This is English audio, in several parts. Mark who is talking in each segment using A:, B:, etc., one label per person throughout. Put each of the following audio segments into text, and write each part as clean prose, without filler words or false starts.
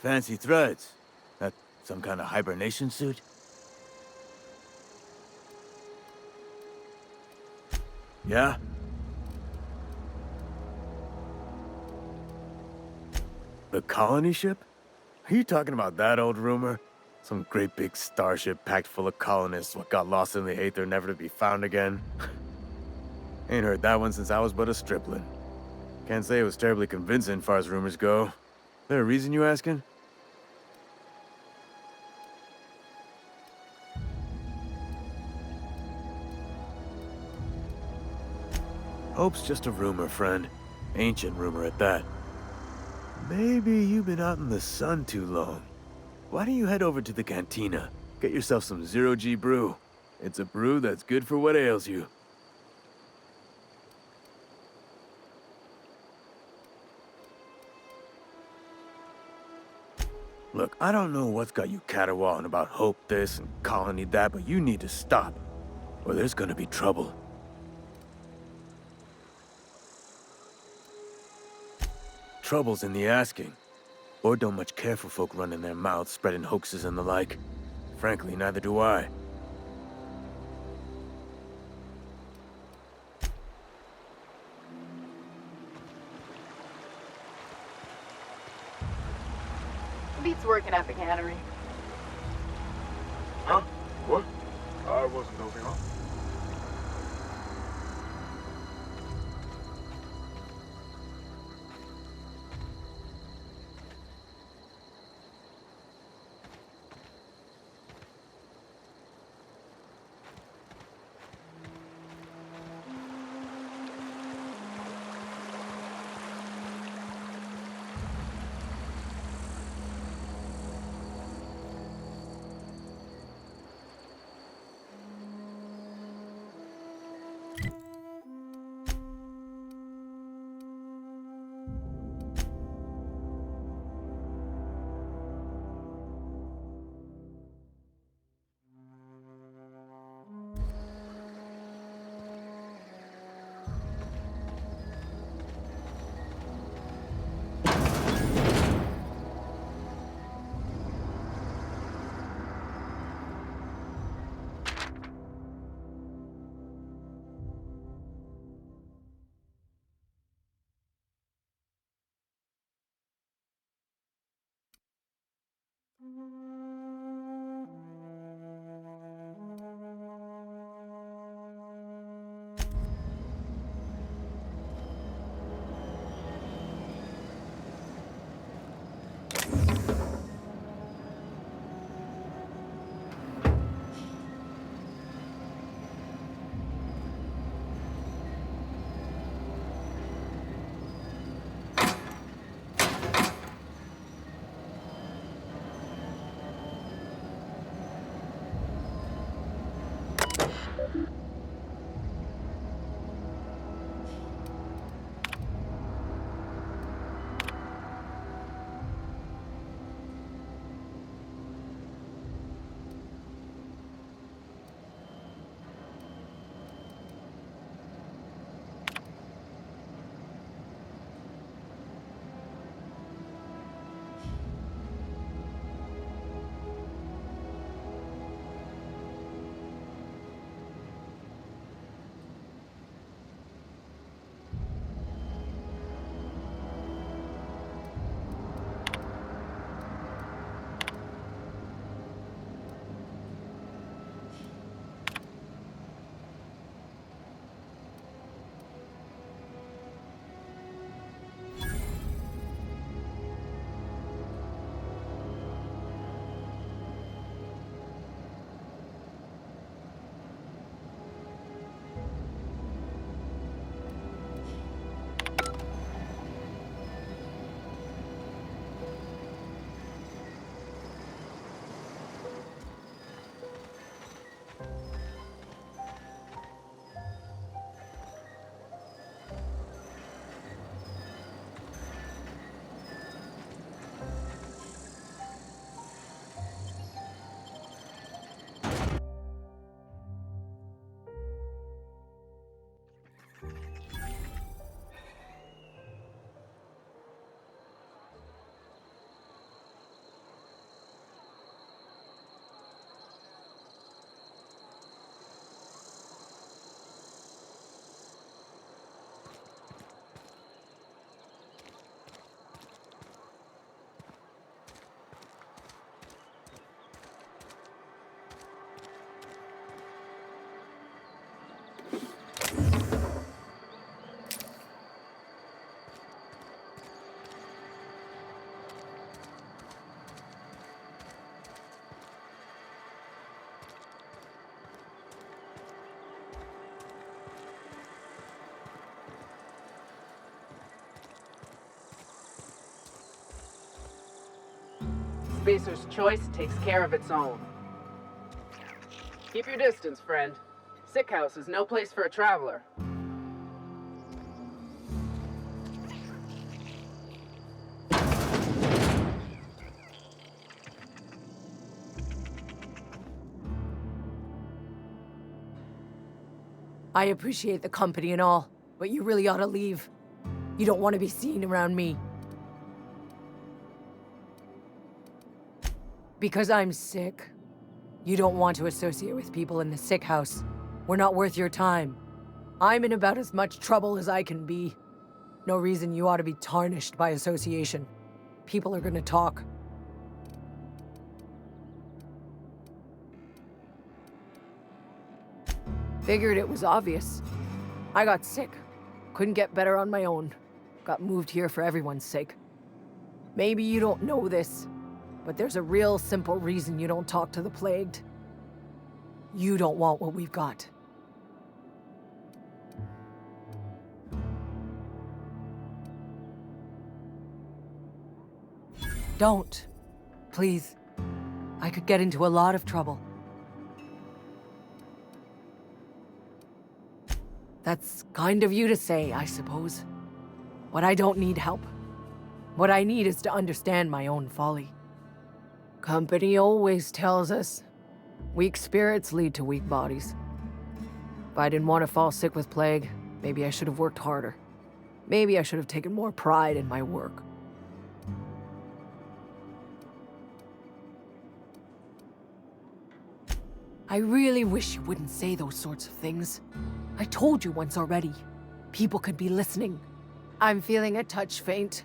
A: Fancy threads. That some kind of hibernation suit? Yeah? The colony ship? Are you talking about that old rumor? Some great big starship packed full of colonists what got lost in the aether never to be found again? Ain't heard that one since I was but a stripling. Can't say it was terribly convincing far as rumors go. There a reason you asking? Hope's just a rumor, friend. Ancient rumor at that. Maybe you've been out in the sun too long. Why don't you head over to the cantina? Get yourself some zero-G brew. It's a brew that's good for what ails you. Look, I don't know what's got you caterwauling about hope this and colony that, but you need to stop, or there's gonna be trouble. Trouble's in the asking. Or don't much care for folk running their mouths, spreading hoaxes and the like. Frankly, neither do I.
B: Beats working at the cannery.
C: Huh? What? I wasn't moving on.
D: Spacer's choice takes care of its own. Keep your distance, friend. Sick house is no place for a traveler.
E: I appreciate the company and all, but you really ought to leave. You don't want to be seen around me. Because I'm sick. You don't want to associate with people in the sick house. We're not worth your time. I'm in about as much trouble as I can be. No reason you ought to be tarnished by association. People are gonna talk. Figured it was obvious. I got sick. Couldn't get better on my own. Got moved here for everyone's sake. Maybe you don't know this, but there's a real simple reason you don't talk to the plagued. You don't want what we've got. Don't. Please. I could get into a lot of trouble. That's kind of you to say, I suppose. But I don't need help. What I need is to understand my own folly. Company always tells us, weak spirits lead to weak bodies. If I didn't want to fall sick with plague, maybe I should have worked harder. Maybe I should have taken more pride in my work. I really wish you wouldn't say those sorts of things. I told you once already. People could be listening. I'm feeling a touch faint.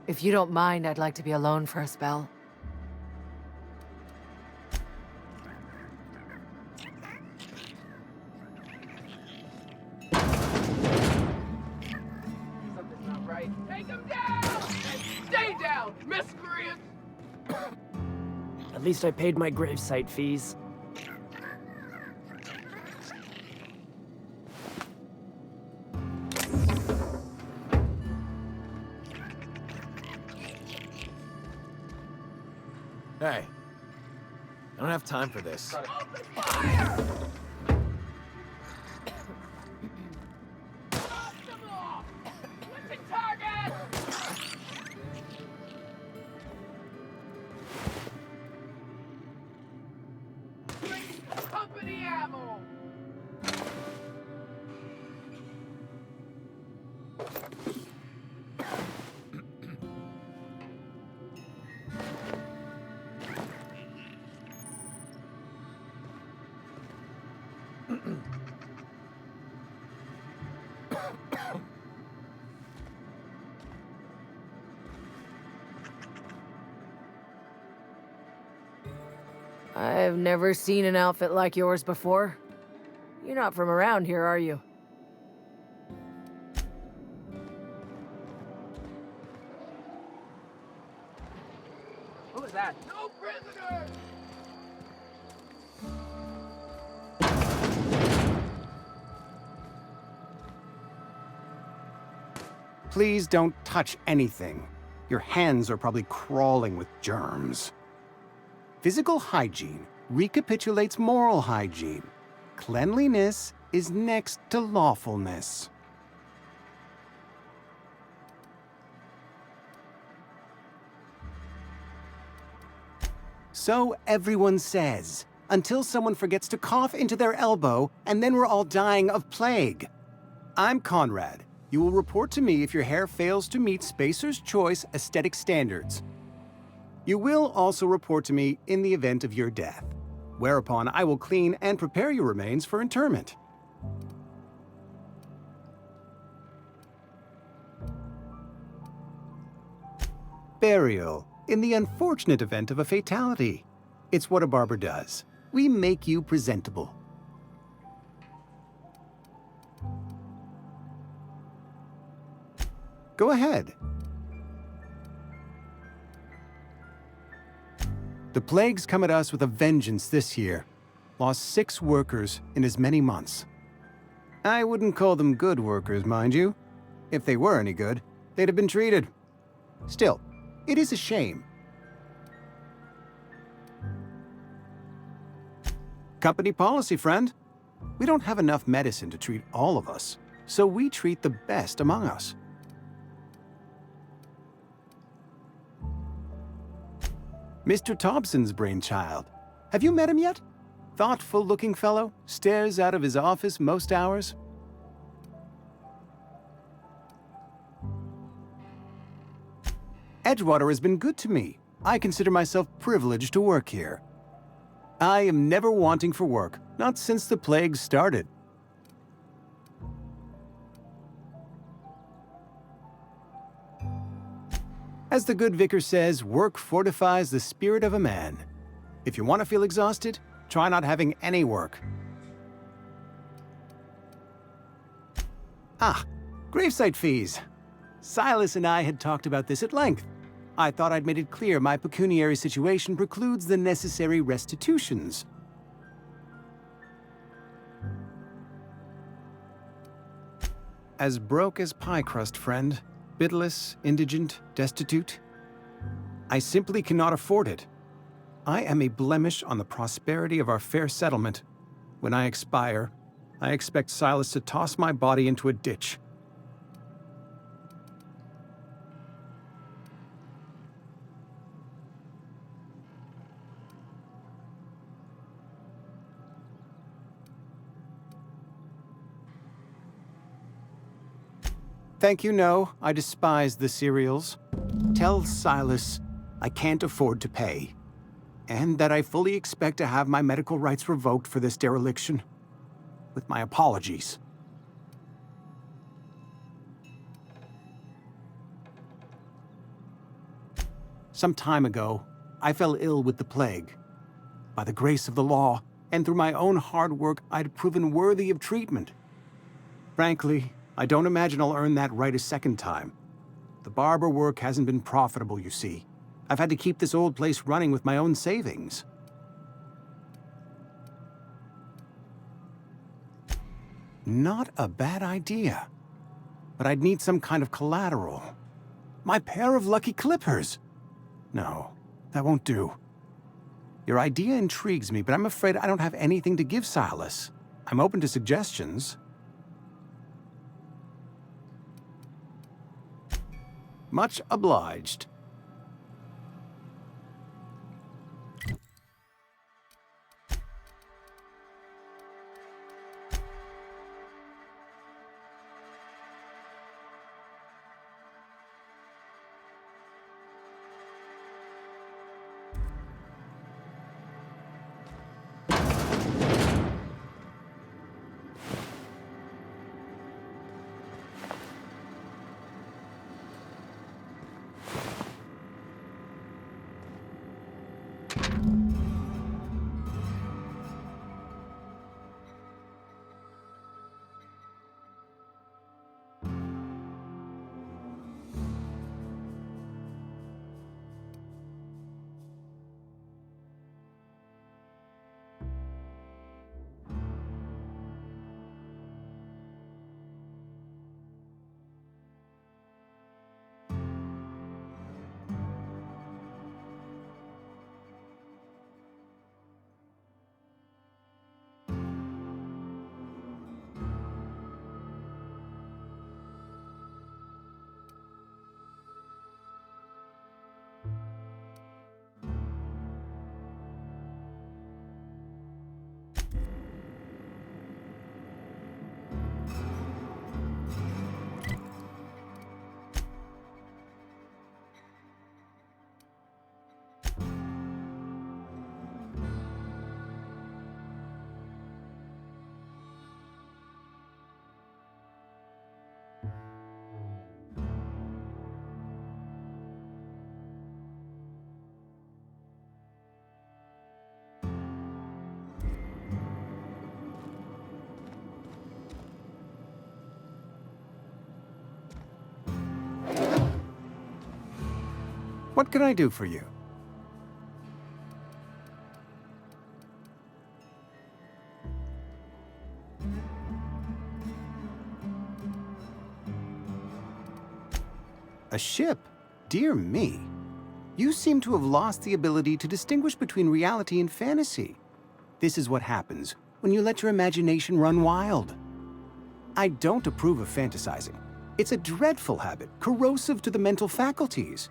E: If you don't mind, I'd like to be alone for a spell.
D: Something's not right. Take him down! And stay down, miscreants!
F: At least I paid my gravesite fees.
G: Hey, I don't have time for this.
D: Open fire! Blast them off! Listen, target! Bring company ammo!
E: I've never seen an outfit like yours before. You're not from around here, are you?
D: Who was that? No prisoners!
H: Please don't touch anything. Your hands are probably crawling with germs. Physical hygiene recapitulates moral hygiene. Cleanliness is next to lawfulness. So everyone says, until someone forgets to cough into their elbow, and then we're all dying of plague. I'm Conrad. You will report to me if your hair fails to meet Spacer's Choice aesthetic standards. You will also report to me in the event of your death, whereupon I will clean and prepare your remains for interment. Burial, in the unfortunate event of a fatality. It's what a barber does. We make you presentable. Go ahead. The plague's come at us with a vengeance this year. Lost 6 workers in as many months. I wouldn't call them good workers, mind you. If they were any good, they'd have been treated. Still, it is a shame. Company policy, friend. We don't have enough medicine to treat all of us, so we treat the best among us. Mr. Thompson's brainchild. Have you met him yet? Thoughtful-looking fellow, stares out of his office most hours. Edgewater has been good to me. I consider myself privileged to work here. I am never wanting for work, not since the plague started. As the good vicar says, work fortifies the spirit of a man. If you want to feel exhausted, try not having any work. Ah, gravesite fees. Silas and I had talked about this at length. I thought I'd made it clear my pecuniary situation precludes the necessary restitutions. As broke as pie crust, friend. Bitless, indigent, destitute. I simply cannot afford it. I am a blemish on the prosperity of our fair settlement. When I expire, I expect Silas to toss my body into a ditch. Thank you, no. I despise the cereals. Tell Silas I can't afford to pay. And that I fully expect to have my medical rights revoked for this dereliction. With my apologies. Some time ago, I fell ill with the plague. By the grace of the law, and through my own hard work, I'd proven worthy of treatment. Frankly, I don't imagine I'll earn that right a second time. The barber work hasn't been profitable, you see. I've had to keep this old place running with my own savings. Not a bad idea. But I'd need some kind of collateral. My pair of lucky clippers! No, that won't do. Your idea intrigues me, but I'm afraid I don't have anything to give Silas. I'm open to suggestions. Much obliged. What can I do for you? A ship? Dear me. You seem to have lost the ability to distinguish between reality and fantasy. This is what happens when you let your imagination run wild. I don't approve of fantasizing. It's a dreadful habit, corrosive to the mental faculties.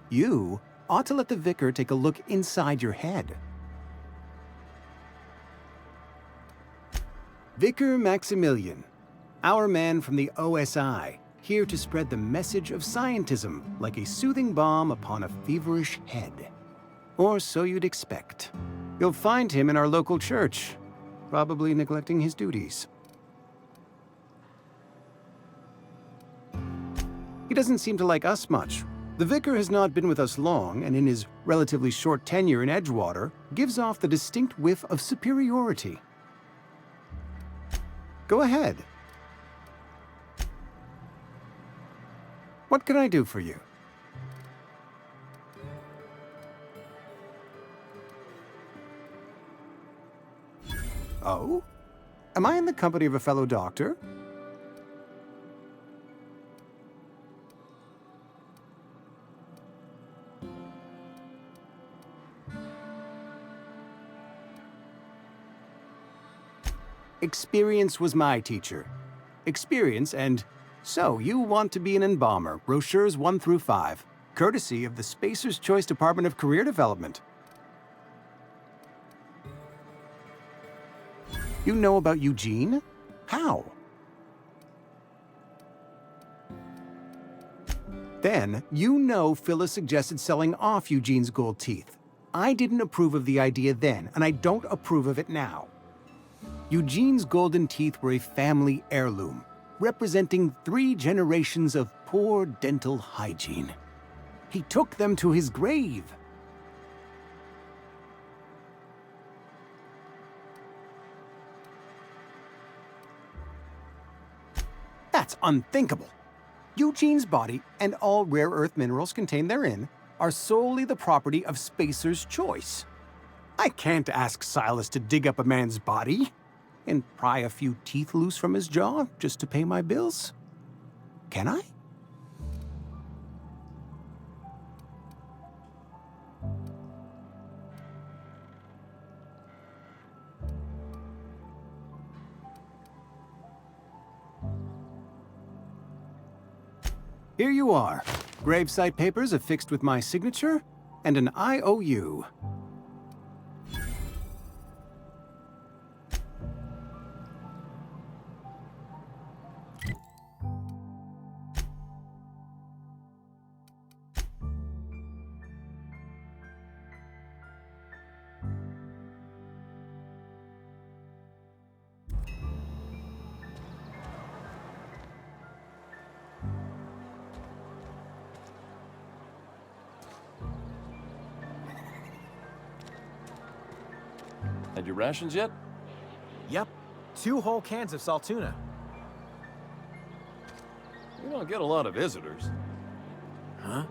H: You ought to let the vicar take a look inside your head. Vicar Maximilian, our man from the OSI, here to spread the message of scientism like a soothing balm upon a feverish head. Or so you'd expect. You'll find him in our local church, probably neglecting his duties. He doesn't seem to like us much. The vicar has not been with us long, and in his relatively short tenure in Edgewater, gives off the distinct whiff of superiority. Go ahead. What can I do for you? Oh? Am I in the company of a fellow doctor? Experience was my teacher. Experience and... So, you want to be an embalmer, brochures 1 through 5, courtesy of the Spacer's Choice Department of Career Development. You know about Eugene? How? Then, you know Phyllis suggested selling off Eugene's gold teeth. I didn't approve of the idea then, and I don't approve of it now. Eugene's golden teeth were a family heirloom, representing 3 generations of poor dental hygiene. He took them to his grave. That's unthinkable. Eugene's body and all rare earth minerals contained therein are solely the property of Spacer's Choice. I can't ask Silas to dig up a man's body and pry a few teeth loose from his jaw just to pay my bills. Can I? Here you are. Gravesite papers affixed with my signature and an IOU.
I: Had your rations yet?
G: Yep. 2 whole cans of salt tuna.
I: We don't get a lot of visitors.
G: Huh?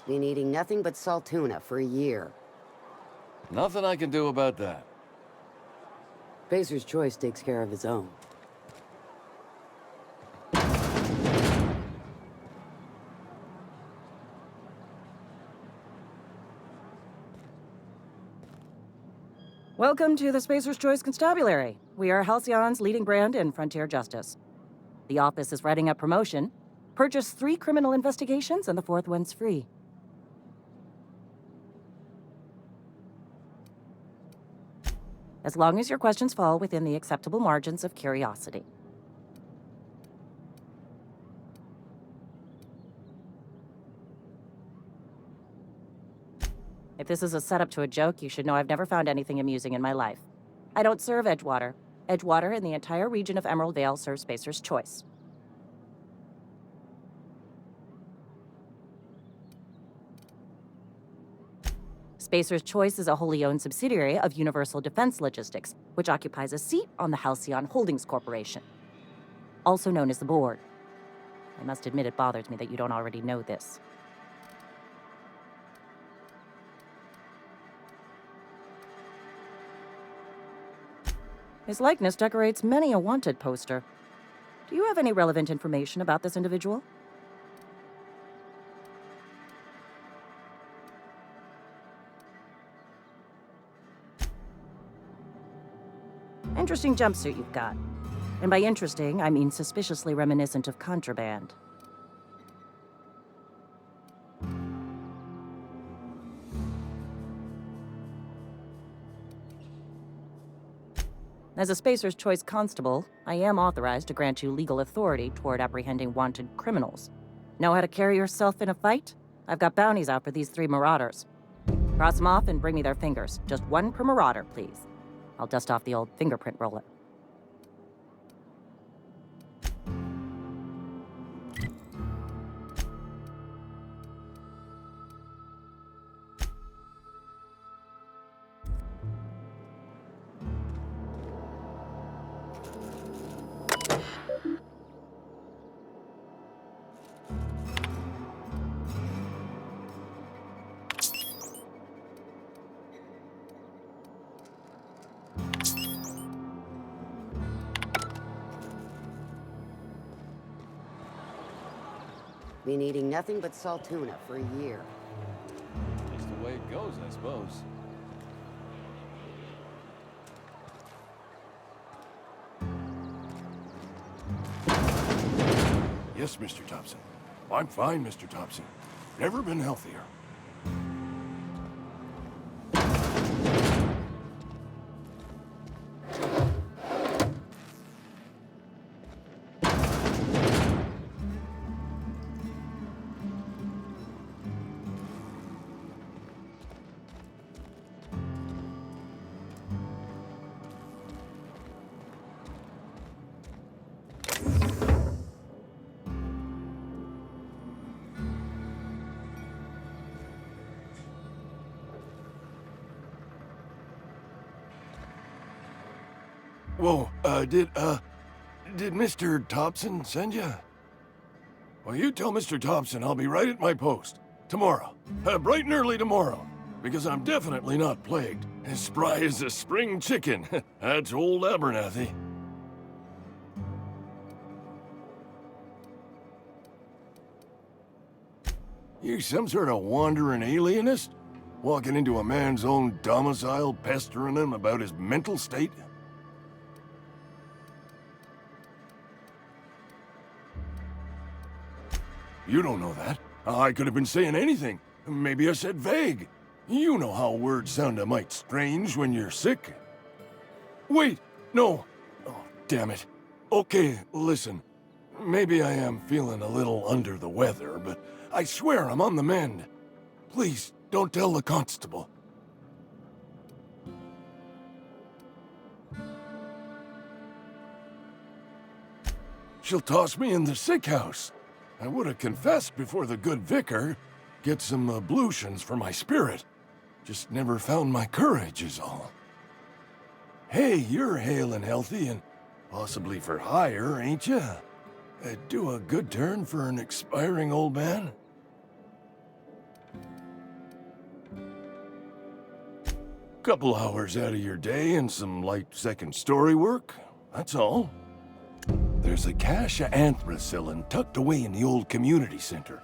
J: Been eating nothing but salt tuna for a year.
I: Nothing I can do about that.
J: Spacer's choice takes care of its own.
K: Welcome to the Spacer's Choice Constabulary. We are Halcyon's leading brand in frontier justice. The office is writing up promotion. Purchase 3 criminal investigations and the 4th one's free. As long as your questions fall within the acceptable margins of curiosity. If this is a setup to a joke, you should know I've never found anything amusing in my life. I don't serve Edgewater. Edgewater and the entire region of Emerald Vale serve Spacer's Choice. Spacer's Choice is a wholly owned subsidiary of Universal Defense Logistics, which occupies a seat on the Halcyon Holdings Corporation, also known as the Board. I must admit it bothers me that you don't already know this. His likeness decorates many a wanted poster. Do you have any relevant information about this individual? Interesting jumpsuit you've got. And by interesting, I mean suspiciously reminiscent of contraband. As a Spacer's Choice constable, I am authorized to grant you legal authority toward apprehending wanted criminals. Know how to carry yourself in a fight? I've got bounties out for these 3 marauders. Cross them off and bring me their fingers. Just 1 per marauder, please. I'll dust off the old fingerprint roller.
J: Been eating nothing but salt tuna for a year.
I: That's the way it goes, I suppose.
C: Yes, Mr. Thompson. I'm fine, Mr. Thompson. Never been healthier. Whoa, did Mr. Thompson send you? Well, you tell Mr. Thompson I'll be right at my post. Tomorrow. Bright and early tomorrow. Because I'm definitely not plagued. As spry as a spring chicken. That's old Abernathy. You some sort of wandering alienist? Walking into a man's own domicile, pestering him about his mental state? You don't know that. I could have been saying anything. Maybe I said vague. You know how words sound a mite strange when you're sick. Wait, no. Oh, damn it. Okay, listen. Maybe I am feeling a little under the weather, but I swear I'm on the mend. Please, don't tell the constable. She'll toss me in the sick house. I would have confessed before the good vicar. Get some ablutions for my spirit. Just never found my courage is all. Hey, you're hale and healthy and possibly for hire, ain't you? Do a good turn for an expiring old man? Couple hours out of your day and some light second-story work, that's all. There's a cache of anthracillin tucked away in the old community center.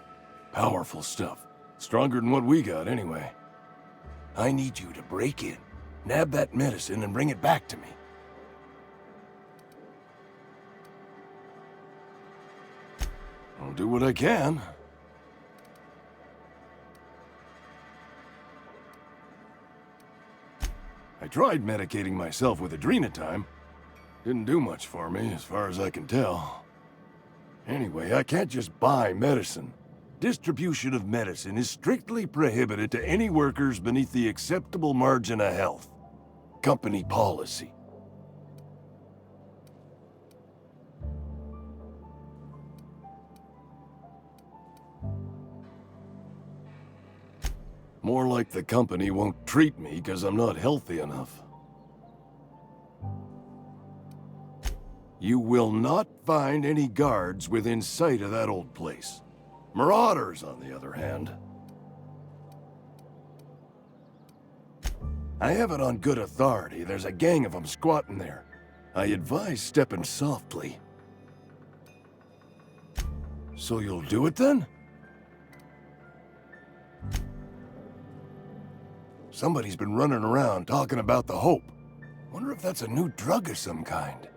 C: Powerful stuff. Stronger than what we got, anyway. I need you to break in, nab that medicine, and bring it back to me. I'll do what I can. I tried medicating myself with adrenatime. Didn't do much for me, as far as I can tell. Anyway, I can't just buy medicine. Distribution of medicine is strictly prohibited to any workers beneath the acceptable margin of health. Company policy. More like the company won't treat me because I'm not healthy enough. You will not find any guards within sight of that old place. Marauders, on the other hand. I have it on good authority. There's a gang of them squatting there. I advise stepping softly. So you'll do it then? Somebody's been running around talking about the Hope. Wonder if that's a new drug of some kind.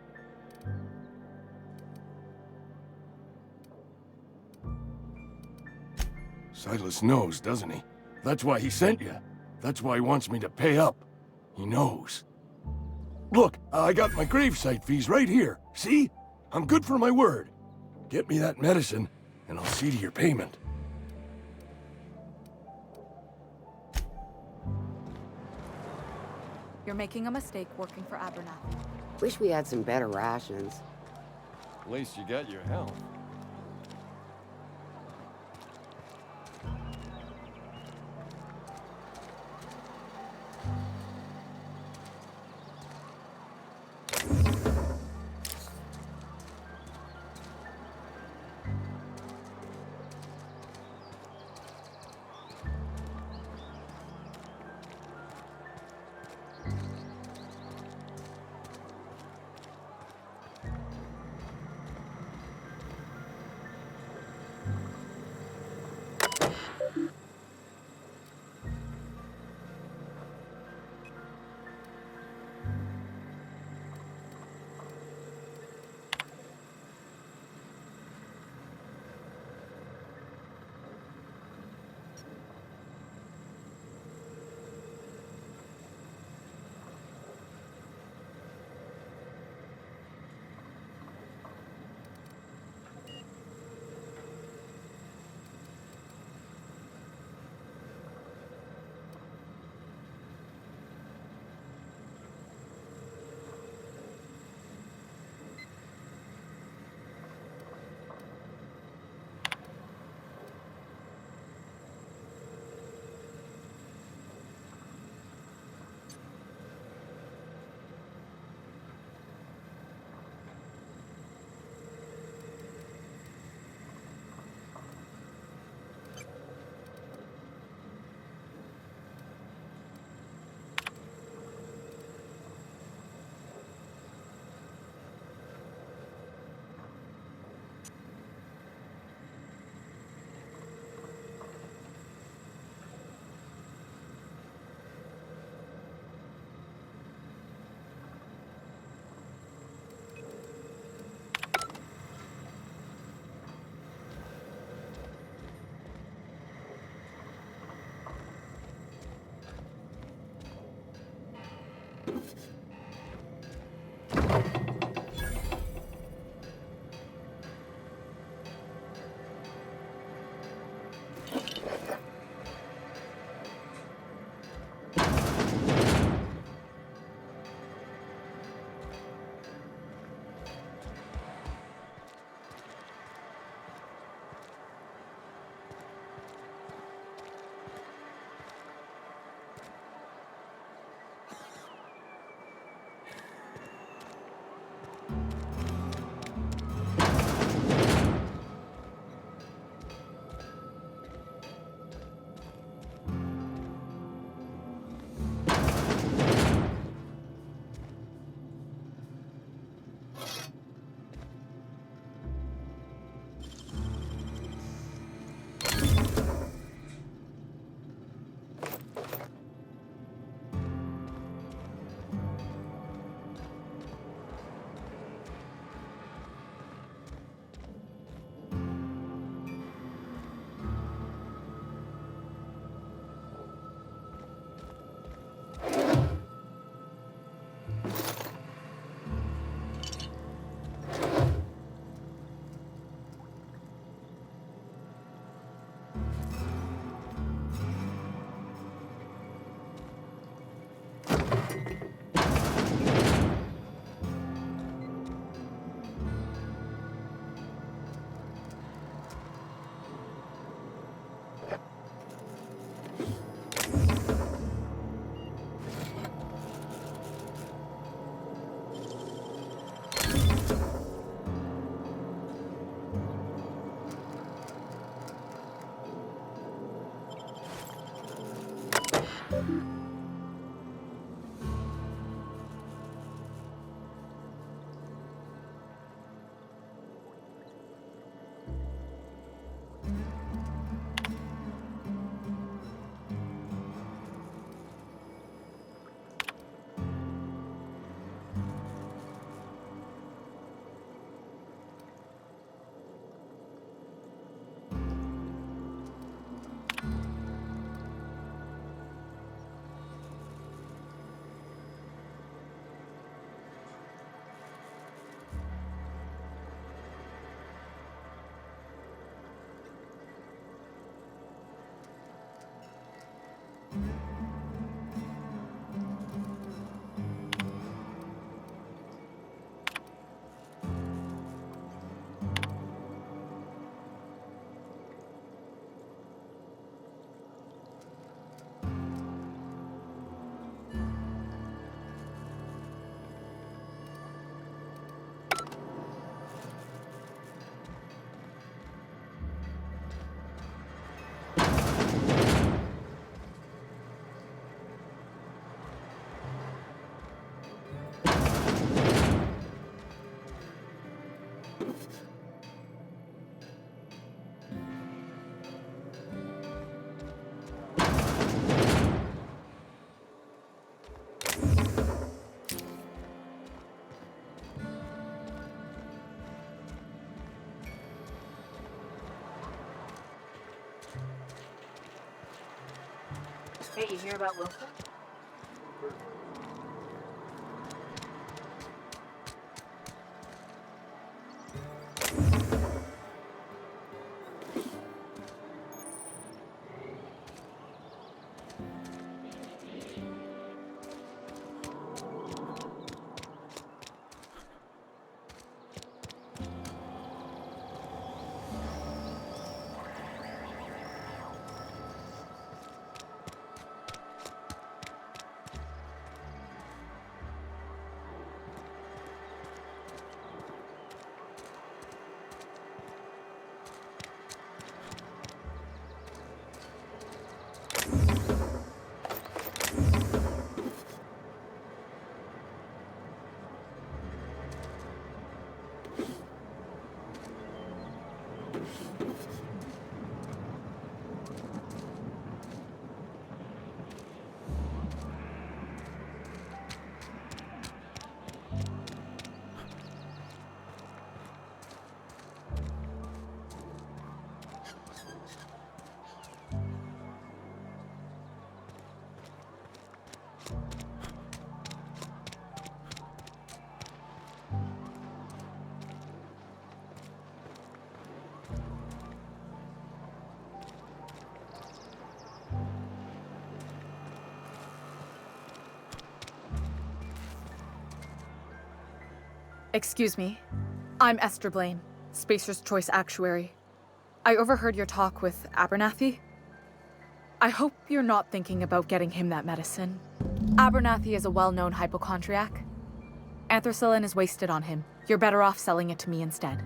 C: Silas knows, doesn't he? That's why he sent you. That's why he wants me to pay up. He knows. Look, I got my gravesite fees right here. See? I'm good for my word. Get me that medicine, and I'll see to your payment.
L: You're making a mistake working for Abernathy.
J: Wish we had some better rations.
I: At least you got your health.
B: Hey, you hear about Wilson?
L: Excuse me. I'm Esther Blaine, Spacer's Choice Actuary. I overheard your talk with Abernathy. I hope you're not thinking about getting him that medicine. Abernathy is a well-known hypochondriac. Anthracillin is wasted on him. You're better off selling it to me instead.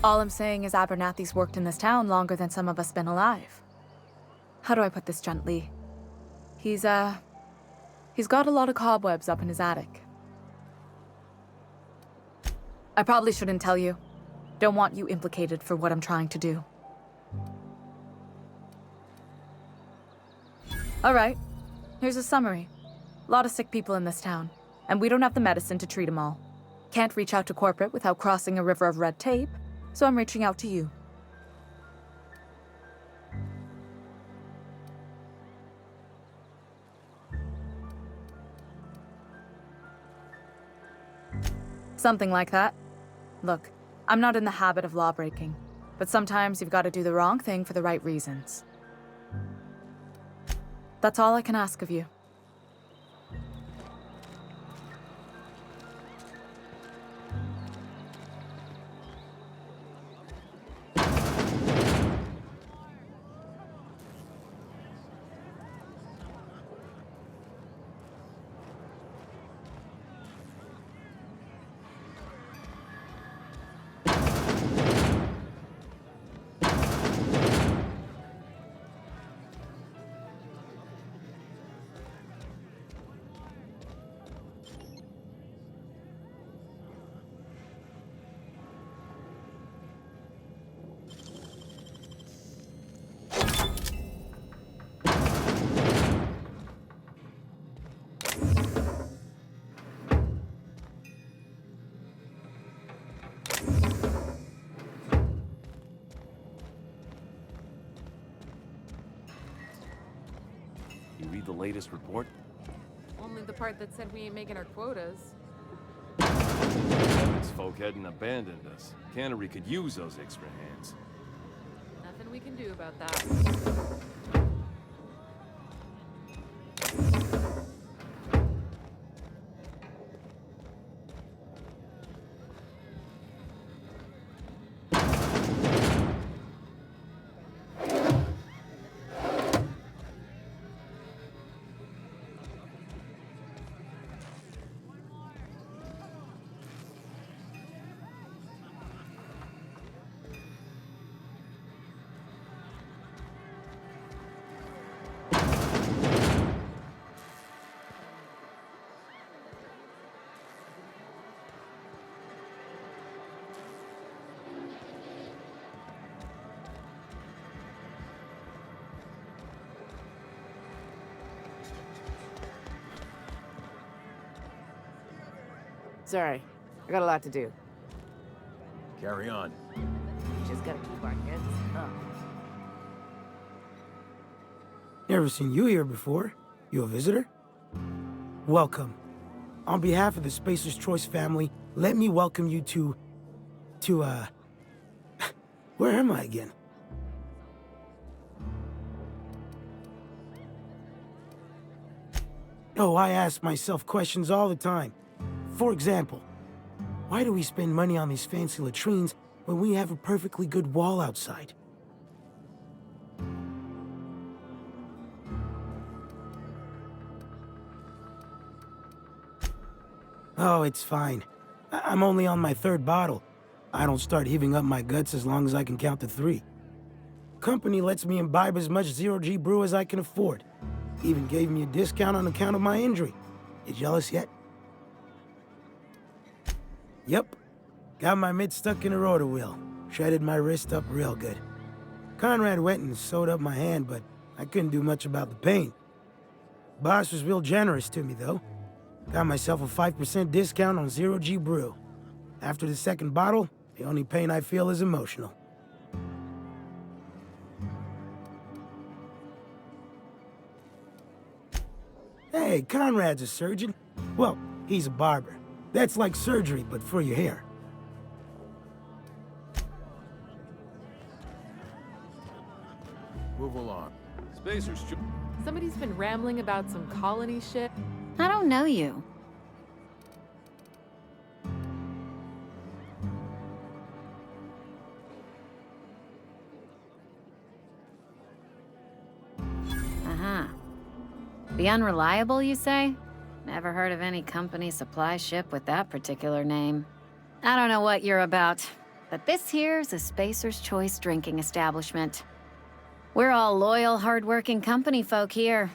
L: All I'm saying is Abernathy's worked in this town longer than some of us been alive. How do I put this gently? He's got a lot of cobwebs up in his attic. I probably shouldn't tell you. Don't want you implicated for what I'm trying to do. All right, here's a summary. A lot of sick people in this town, and we don't have the medicine to treat them all. Can't reach out to corporate without crossing a river of red tape, so I'm reaching out to you. Something like that. Look, I'm not in the habit of law-breaking, but sometimes you've got to do the wrong thing for the right reasons. That's all I can ask of you.
I: You read the latest report?
M: Only the part that said we ain't making our quotas.
I: Evans folk hadn't abandoned us. Cannery could use those extra hands.
M: Nothing we can do about that.
D: Sorry, I got a lot to do.
G: Carry on.
D: Just gotta keep our heads up.
F: Never seen you here before. You a visitor? Welcome. On behalf of the Spacer's Choice family, let me welcome you to, where am I again? Oh, I ask myself questions all the time. For example, why do we spend money on these fancy latrines when we have a perfectly good wall outside? Oh, it's fine. I'm only on my 3rd bottle. I don't start heaving up my guts as long as I can count to 3. Company lets me imbibe as much 0G brew as I can afford. Even gave me a discount on account of my injury. You jealous yet? Yep. Got my mitt stuck in a rotor wheel. Shredded my wrist up real good. Conrad went and sewed up my hand, but I couldn't do much about the pain. Boss was real generous to me, though. Got myself a 5% discount on 0G brew. After the 2nd bottle, the only pain I feel is emotional. Hey, Conrad's a surgeon. Well, he's a barber. That's like surgery, but for your hair.
G: Move along.
I: Spacers.
M: Somebody's been rambling about some colony shit.
B: I don't know you. Uh-huh. The Unreliable, you say? Never heard of any company supply ship with that particular name. I don't know what you're about, but this here's a Spacer's Choice drinking establishment. We're all loyal, hard-working company folk here.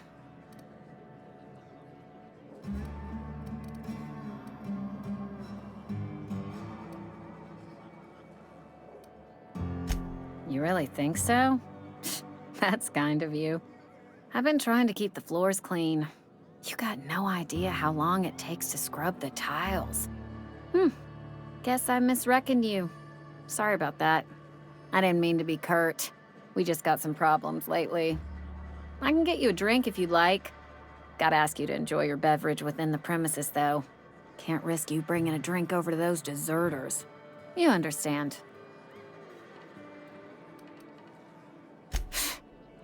B: You really think so? That's kind of you. I've been trying to keep the floors clean. You got no idea how long it takes to scrub the tiles. Guess I misreckoned you. Sorry about that. I didn't mean to be curt. We just got some problems lately. I can get you a drink if you'd like. Gotta ask you to enjoy your beverage within the premises, though. Can't risk you bringing a drink over to those deserters. You understand.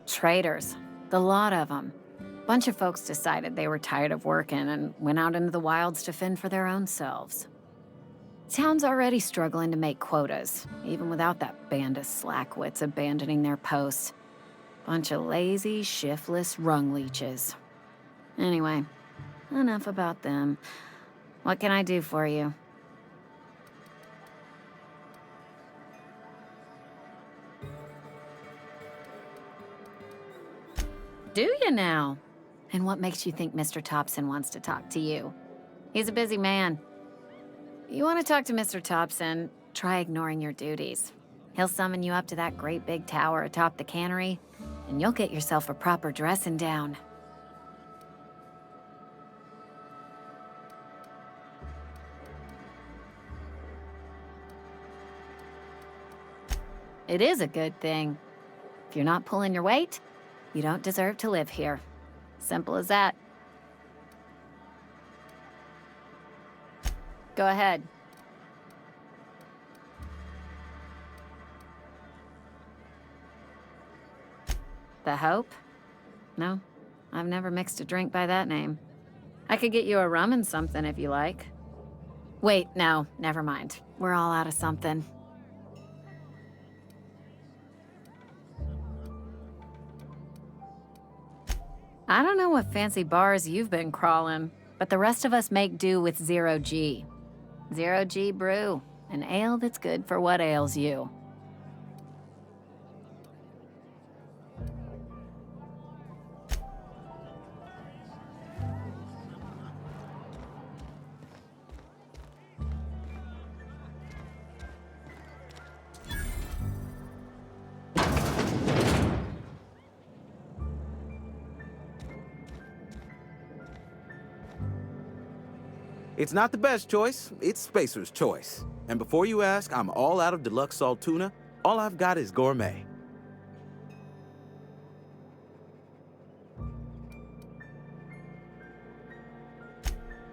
B: Traitors. The lot of them. Bunch of folks decided they were tired of working and went out into the wilds to fend for their own selves. Town's already struggling to make quotas, even without that band of slackwits abandoning their posts. Bunch of lazy, shiftless rung leeches. Anyway, enough about them. What can I do for you? Do you now? And what makes you think Mr. Thompson wants to talk to you? He's a busy man. You want to talk to Mr. Thompson, try ignoring your duties. He'll summon you up to that great big tower atop the cannery, and you'll get yourself a proper dressing down. It is a good thing. If you're not pulling your weight, you don't deserve to live here. Simple as that. Go ahead. The Hope? No, I've never mixed a drink by that name. I could get you a rum and something if you like. Wait, no, never mind. We're all out of something. I don't know what fancy bars you've been crawling, but the rest of us make do with 0G. 0G brew, an ale that's good for what ails you.
N: It's not the best choice, it's Spacer's choice. And before you ask, I'm all out of deluxe salt tuna. All I've got is gourmet.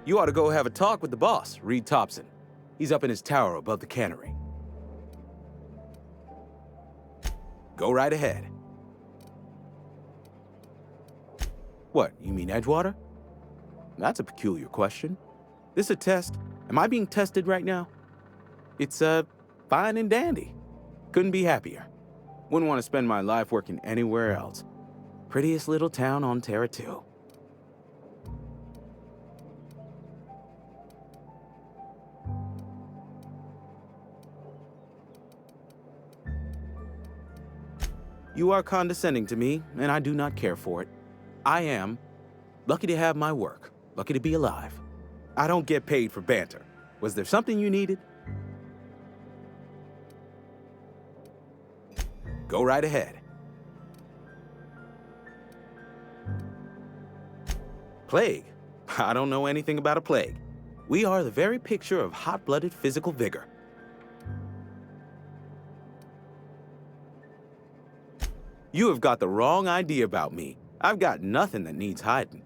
N: You ought to go have a talk with the boss, Reed Thompson. He's up in his tower above the cannery. Go right ahead. What, you mean Edgewater? That's a peculiar question. This a test? Am I being tested right now? It's, fine and dandy. Couldn't be happier. Wouldn't want to spend my life working anywhere else. Prettiest little town on Terra, too. You are condescending to me, and I do not care for it. I am lucky to have my work, lucky to be alive. I don't get paid for banter. Was there something you needed? Go right ahead. Plague? I don't know anything about a plague. We are the very picture of hot-blooded physical vigor. You have got the wrong idea about me. I've got nothing that needs hiding.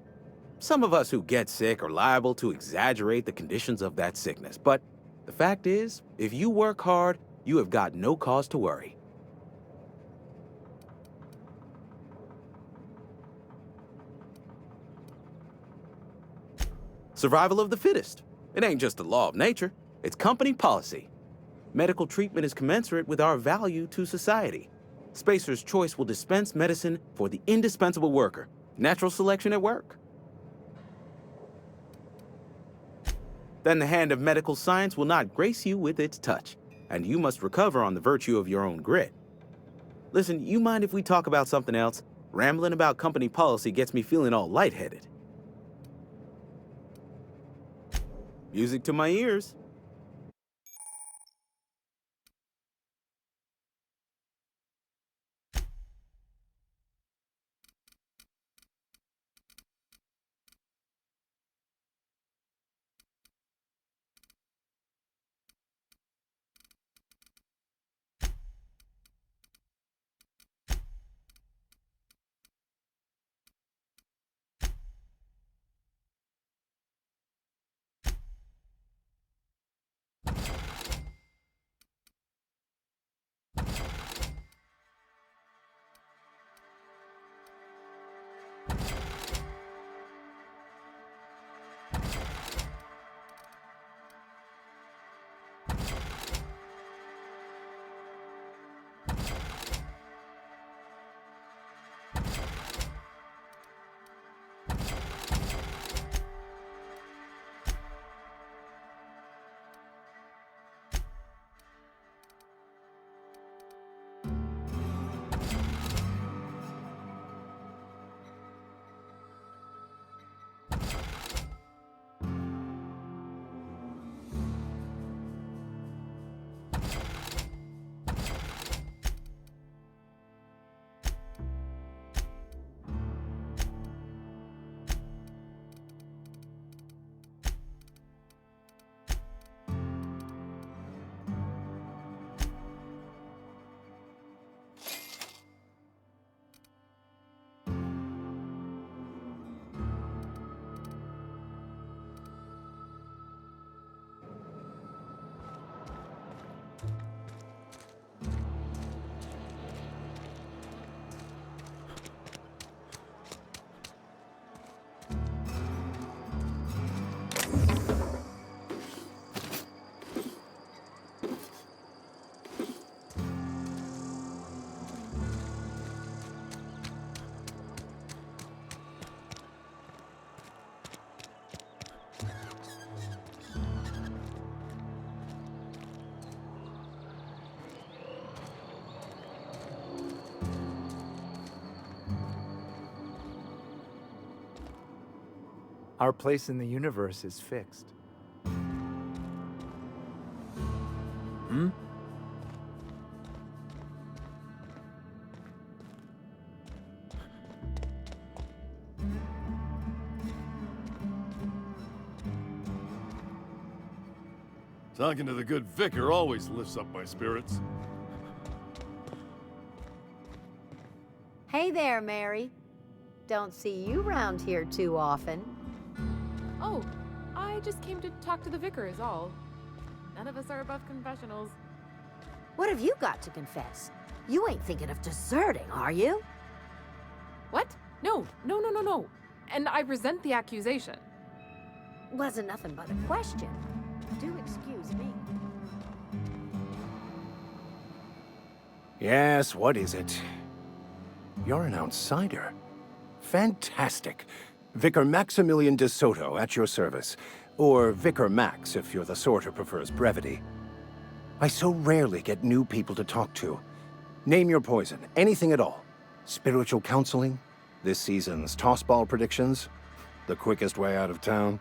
N: Some of us who get sick are liable to exaggerate the conditions of that sickness, but the fact is, if you work hard, you have got no cause to worry. Survival of the fittest. It ain't just a law of nature, it's company policy. Medical treatment is commensurate with our value to society. Spacer's Choice will dispense medicine for the indispensable worker. Natural selection at work. Then the hand of medical science will not grace you with its touch, and you must recover on the virtue of your own grit. Listen, you mind if we talk about something else? Rambling about company policy gets me feeling all lightheaded. Music to my ears.
G: Our place in the universe is fixed. Hmm?
C: Talking to the good vicar always lifts up my spirits.
O: Hey there, Mary. Don't see you round here too often.
M: Oh, I just came to talk to the vicar is all. None of us are above confessionals.
O: What have you got to confess? You ain't thinking of deserting, are you?
M: What? No. And I resent the accusation.
O: Wasn't nothing but a question. Do excuse me.
P: Yes, what is it? You're an outsider. Fantastic. Vicar Maximilian de Soto at your service. Or Vicar Max if you're the sort who prefers brevity. I so rarely get new people to talk to. Name your poison, anything at all. Spiritual counseling? This season's tossball predictions? The quickest way out of town?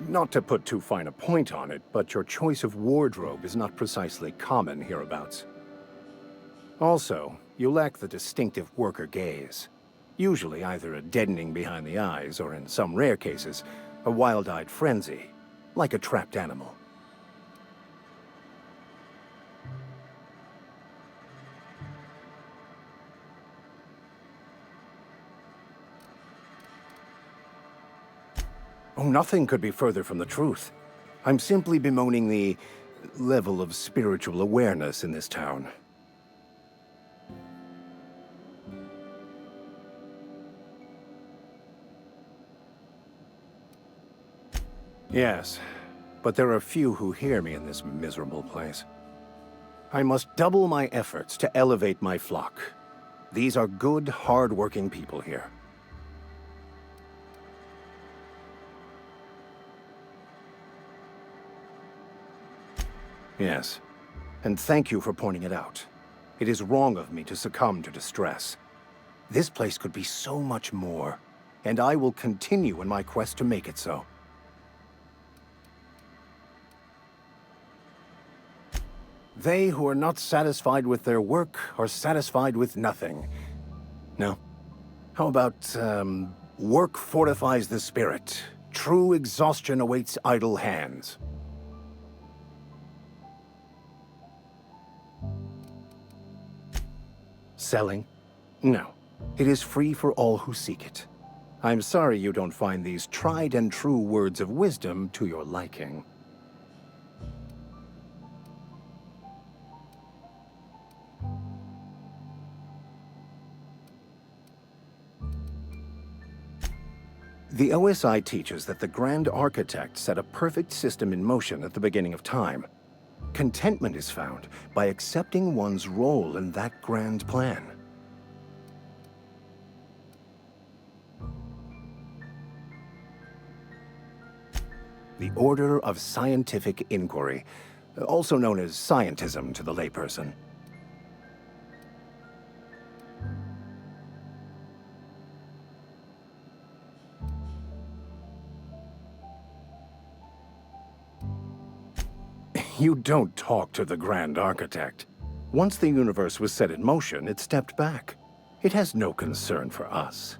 P: Not to put too fine a point on it, but your choice of wardrobe is not precisely common hereabouts. Also, you lack the distinctive worker gaze. Usually either a deadening behind the eyes, or in some rare cases, a wild-eyed frenzy, like a trapped animal. Oh, nothing could be further from the truth. I'm simply bemoaning the level of spiritual awareness in this town. Yes, but there are few who hear me in this miserable place. I must double my efforts to elevate my flock. These are good, hard-working people here. Yes, and thank you for pointing it out. It is wrong of me to succumb to distress. This place could be so much more, and I will continue in my quest to make it so. They who are not satisfied with their work are satisfied with nothing. No? How about, work fortifies the spirit. True exhaustion awaits idle hands. Selling? No. It is free for all who seek it. I'm sorry you don't find these tried and true words of wisdom to your liking. The OSI teaches that the Grand Architect set a perfect system in motion at the beginning of time. Contentment is found by accepting one's role in that grand plan. The Order of Scientific Inquiry, also known as scientism to the layperson. You don't talk to the Grand Architect. Once the universe was set in motion, it stepped back. It has no concern for us.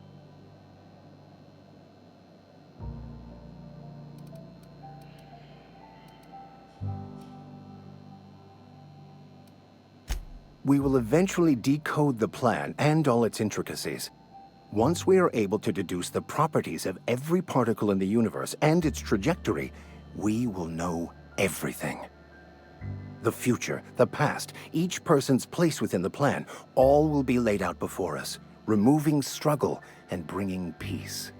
P: We will eventually decode the plan and all its intricacies. Once we are able to deduce the properties of every particle in the universe and its trajectory, we will know everything. The future, the past, each person's place within the plan, all will be laid out before us, removing struggle and bringing peace.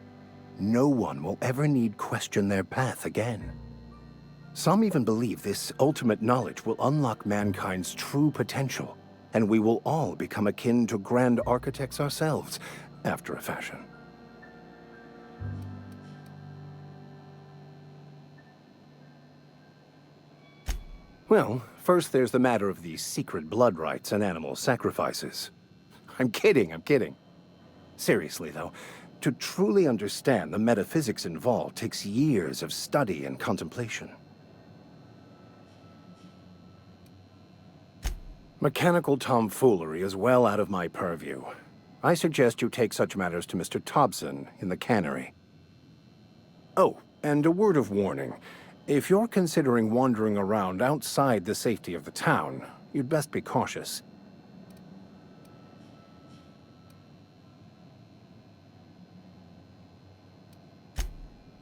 P: No one will ever need question their path again. Some even believe this ultimate knowledge will unlock mankind's true potential, and we will all become akin to grand architects ourselves, after a fashion. Well, First, there's the matter of the secret blood rites and animal sacrifices. I'm kidding, I'm kidding. Seriously, though, to truly understand the metaphysics involved takes years of study and contemplation. Mechanical tomfoolery is well out of my purview. I suggest you take such matters to Mr. Thompson in the cannery. Oh, and a word of warning. If you're considering wandering around outside the safety of the town, you'd best be cautious.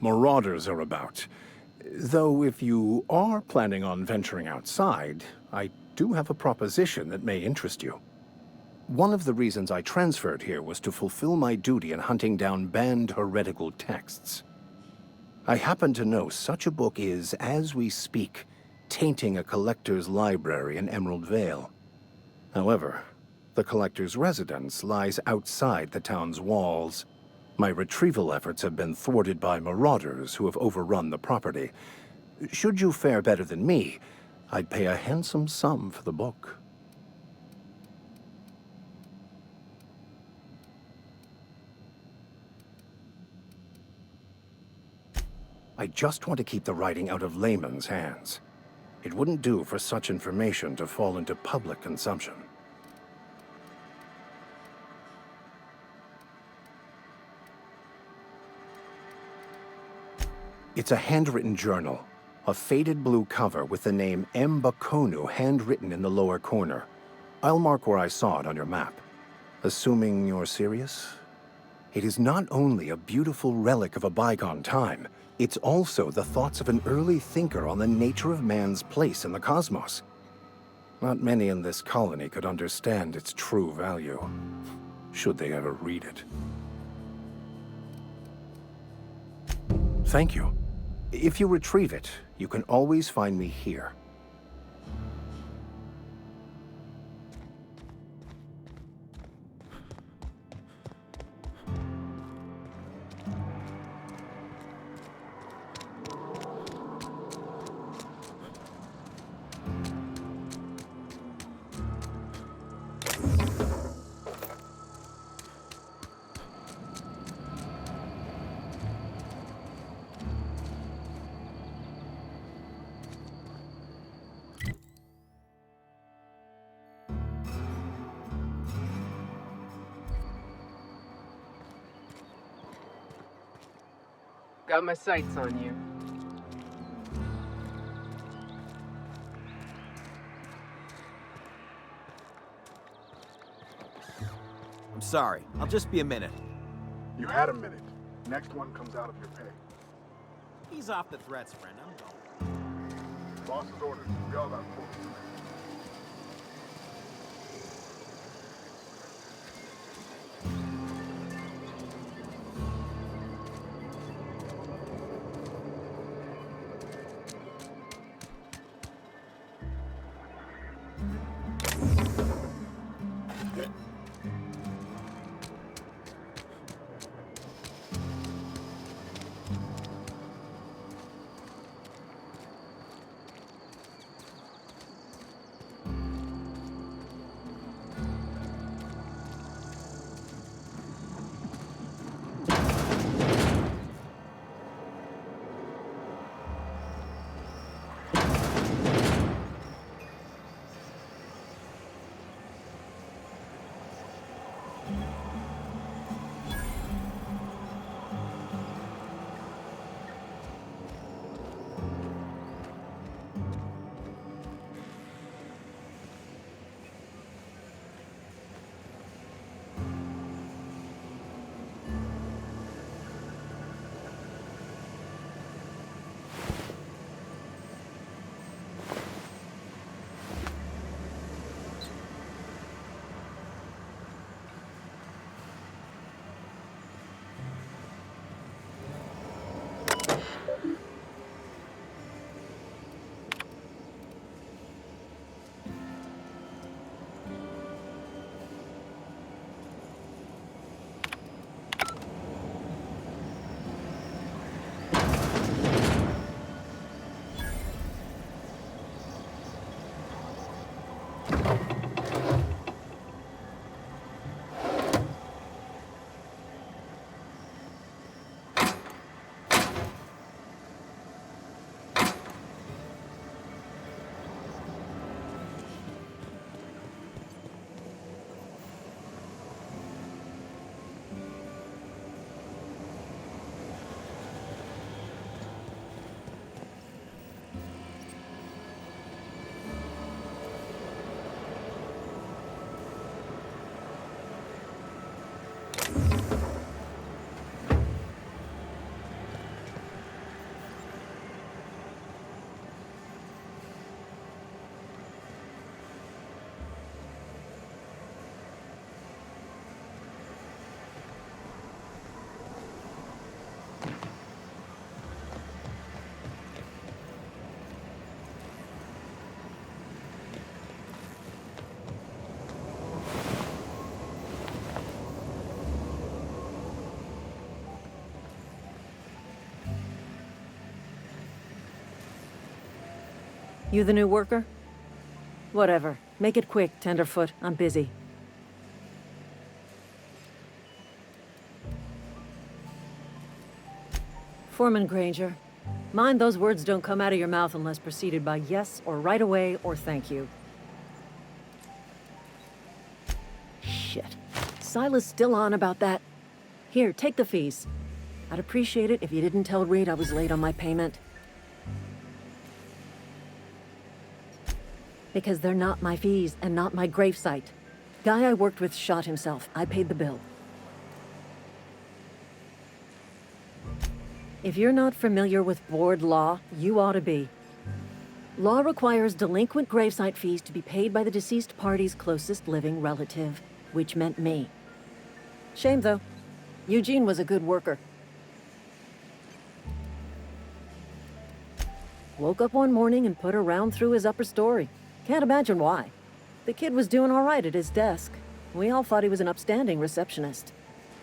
P: Marauders are about. Though if you are planning on venturing outside, I do have a proposition that may interest you. One of the reasons I transferred here was to fulfill my duty in hunting down banned heretical texts. I happen to know such a book is, as we speak, tainting a collector's library in Emerald Vale. However, the collector's residence lies outside the town's walls. My retrieval efforts have been thwarted by marauders who have overrun the property. Should you fare better than me, I'd pay a handsome sum for the book. I just want to keep the writing out of layman's hands. It wouldn't do for such information to fall into public consumption. It's a handwritten journal, a faded blue cover with the name M. Bakonu handwritten in the lower corner. I'll mark where I saw it on your map. Assuming you're serious? It is not only a beautiful relic of a bygone time, it's also the thoughts of an early thinker on the nature of man's place in the cosmos. Not many in this colony could understand its true value, should they ever read it. Thank you. If you retrieve it, you can always find me here.
D: Got my sights on you.
G: I'm sorry. I'll just be a minute.
Q: You had a minute. Next one comes out of your pay.
G: Ease off the threats, friend. I'm going.
Q: Boss's orders. We all got quarters.
R: You the new worker? Whatever. Make it quick, Tenderfoot. I'm busy. Foreman Granger, mind those words don't come out of your mouth unless preceded by yes or right away or thank you. Shit. Silas still on about that. Here, take the fees. I'd appreciate it if you didn't tell Reed I was late on my payment. Because they're not my fees and not my gravesite. Guy I worked with shot himself. I paid the bill. If you're not familiar with board law, you ought to be. Law requires delinquent gravesite fees to be paid by the deceased party's closest living relative, which meant me. Shame, though. Eugene was a good worker. Woke up one morning and put a round through his upper story. Can't imagine why. The kid was doing all right at his desk. We all thought he was an upstanding receptionist.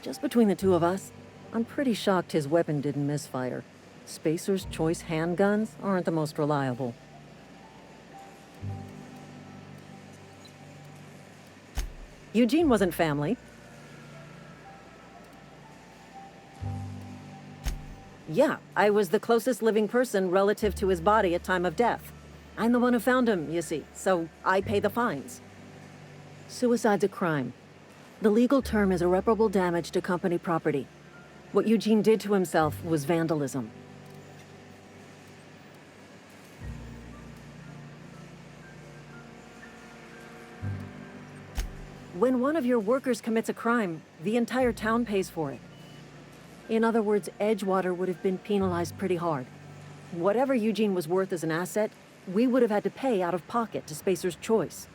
R: Just between the two of us, I'm pretty shocked his weapon didn't misfire. Spacer's Choice handguns aren't the most reliable. Eugene wasn't family. Yeah, I was the closest living person relative to his body at time of death. I'm the one who found him, you see, so I pay the fines. Suicide's a crime. The legal term is irreparable damage to company property. What Eugene did to himself was vandalism. When one of your workers commits a crime, the entire town pays for it. In other words, Edgewater would have been penalized pretty hard. Whatever Eugene was worth as an asset, we would have had to pay out of pocket to Spacer's Choice.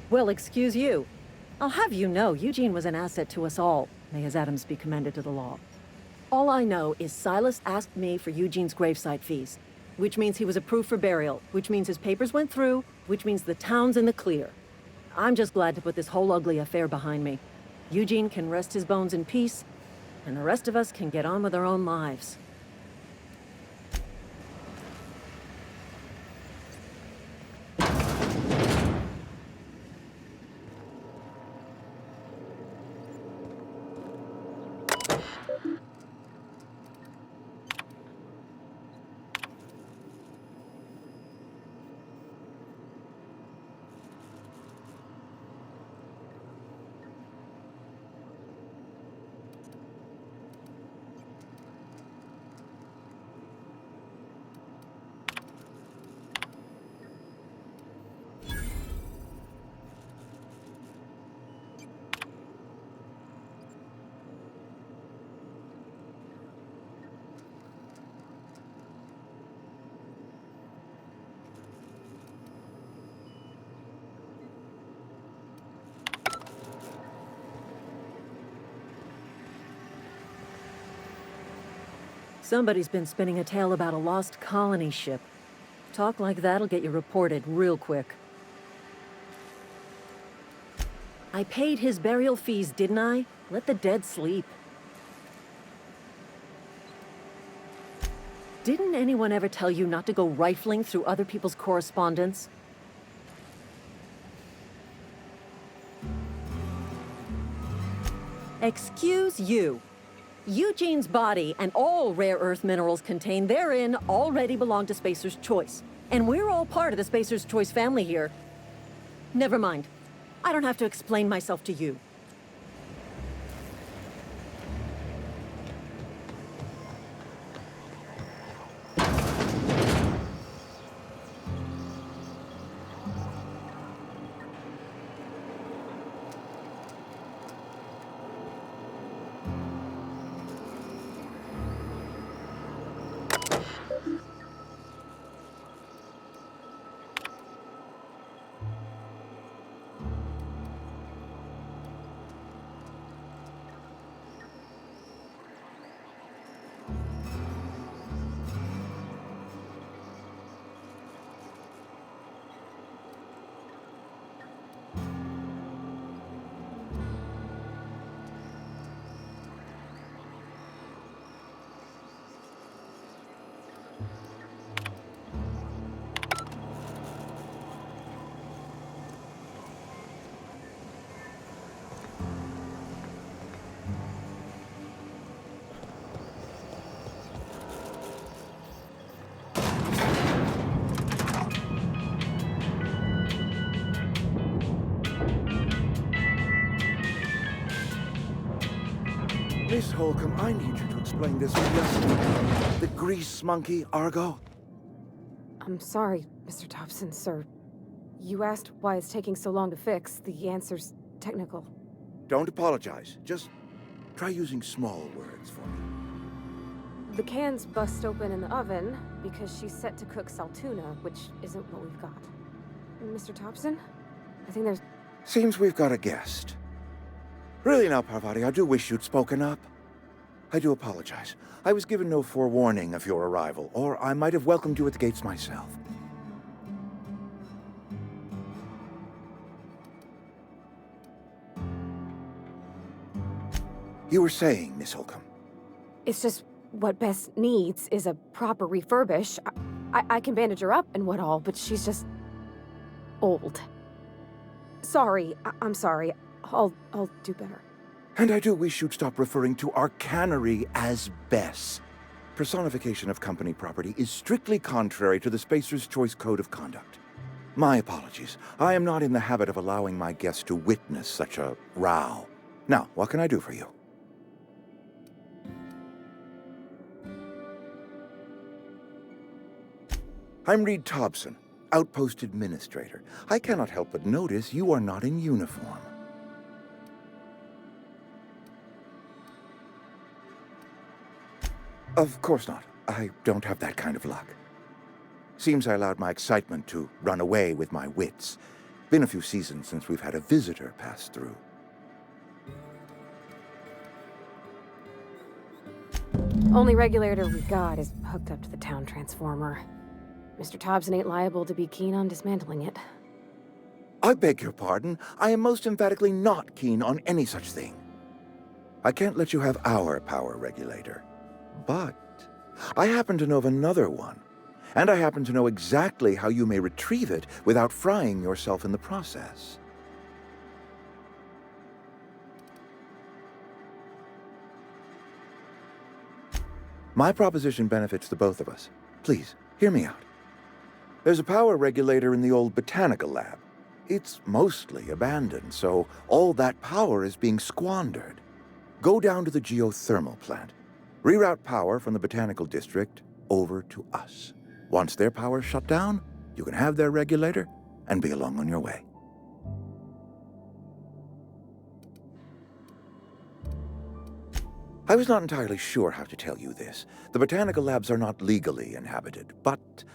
R: Well, excuse you. I'll have you know, Eugene was an asset to us all. May his atoms be commended to the law. All I know is Silas asked me for Eugene's gravesite fees, which means he was approved for burial, which means his papers went through, which means the town's in the clear. I'm just glad to put this whole ugly affair behind me. Eugene can rest his bones in peace, and the rest of us can get on with our own lives. Somebody's been spinning a tale about a lost colony ship. Talk like that'll get you reported real quick. I paid his burial fees, didn't I? Let the dead sleep. Didn't anyone ever tell you not to go rifling through other people's correspondence? Excuse you. Eugene's body and all rare earth minerals contained therein already belong to Spacer's Choice. And we're all part of the Spacer's Choice family here. Never mind. I don't have to explain myself to you.
S: Miss Holcomb, I need you to explain this lesson. The grease monkey, Argo?
T: I'm sorry, Mr. Thompson, sir. You asked why it's taking so long to fix. The answer's technical.
S: Don't apologize. Just try using small words for me.
T: The can's bust open in the oven because she's set to cook saltuna, which isn't what we've got. Mr. Thompson? I think there's...
S: Seems we've got a guest. Really now, Parvati, I do wish you'd spoken up. I do apologize. I was given no forewarning of your arrival, or I might have welcomed you at the gates myself. You were saying, Miss Holcomb.
T: It's just what Bess needs is a proper refurbish. I can bandage her up and what all, but she's just... old. Sorry, I'm sorry. I'll do better.
S: And I do wish you'd stop referring to our cannery as Bess. Personification of company property is strictly contrary to the Spacer's Choice Code of Conduct. My apologies. I am not in the habit of allowing my guests to witness such a row. Now, what can I do for you? I'm Reed Thompson, Outpost Administrator. I cannot help but notice you are not in uniform. Of course not. I don't have that kind of luck. Seems I allowed my excitement to run away with my wits. Been a few seasons since we've had a visitor pass through.
T: Only regulator we got is hooked up to the town transformer. Mr. Thompson ain't liable to be keen on dismantling it.
S: I beg your pardon. I am most emphatically not keen on any such thing. I can't let you have our power regulator. But I happen to know of another one. And I happen to know exactly how you may retrieve it without frying yourself in the process. My proposition benefits the both of us. Please, hear me out. There's a power regulator in the old botanical lab. It's mostly abandoned, so all that power is being squandered. Go down to the geothermal plant. Reroute power from the botanical district over to us. Once their power's shut down, you can have their regulator and be along on your way. I was not entirely sure how to tell you this. The botanical labs are not legally inhabited, but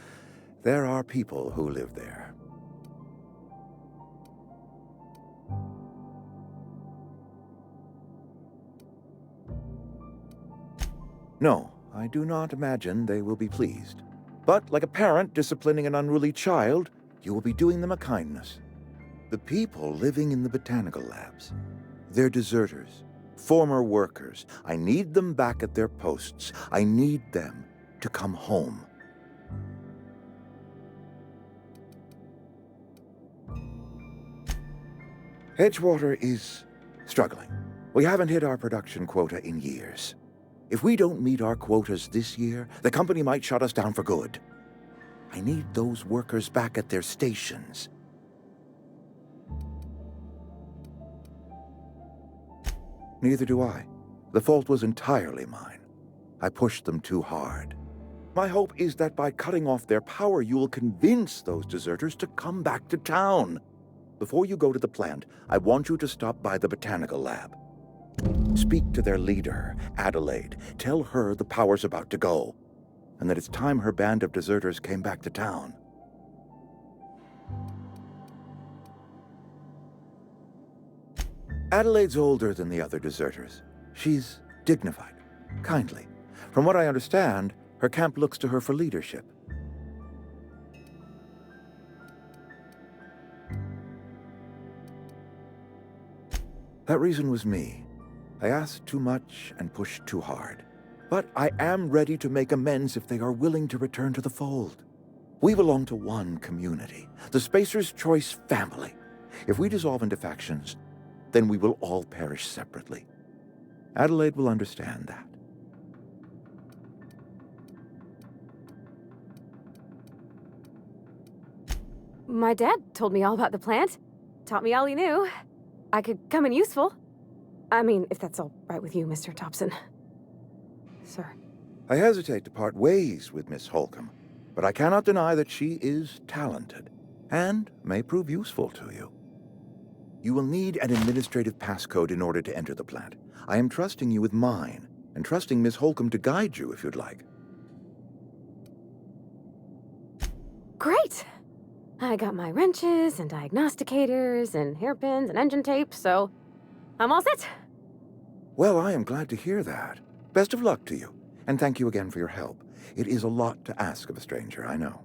S: there are people who live there. No, I do not imagine they will be pleased. But like a parent disciplining an unruly child, you will be doing them a kindness. The people living in the botanical labs, they're deserters, former workers. I need them back at their posts. I need them to come home. Edgewater is struggling. We haven't hit our production quota in years. If we don't meet our quotas this year, the company might shut us down for good. I need those workers back at their stations. Neither do I. The fault was entirely mine. I pushed them too hard. My hope is that by cutting off their power, you will convince those deserters to come back to town. Before you go to the plant, I want you to stop by the botanical lab. Speak to their leader, Adelaide. Tell her the power's about to go, and that it's time her band of deserters came back to town. Adelaide's older than the other deserters. She's dignified, kindly. From what I understand, her camp looks to her for leadership. That reason was me. I asked too much and pushed too hard. But I am ready to make amends if they are willing to return to the fold. We belong to one community, the Spacer's Choice family. If we dissolve into factions, then we will all perish separately. Adelaide will understand that.
T: My dad told me all about the plant. Taught me all he knew. I could come in useful. I mean, if that's all right with you, Mr. Thompson. Sir.
S: I hesitate to part ways with Miss Holcomb, but I cannot deny that she is talented and may prove useful to you. You will need an administrative passcode in order to enter the plant. I am trusting you with mine, and trusting Miss Holcomb to guide you if you'd like.
T: Great! I got my wrenches and diagnosticators and hairpins and engine tape, so I'm all set.
S: Well, I am glad to hear that. Best of luck to you, and thank you again for your help. It is a lot to ask of a stranger, I know.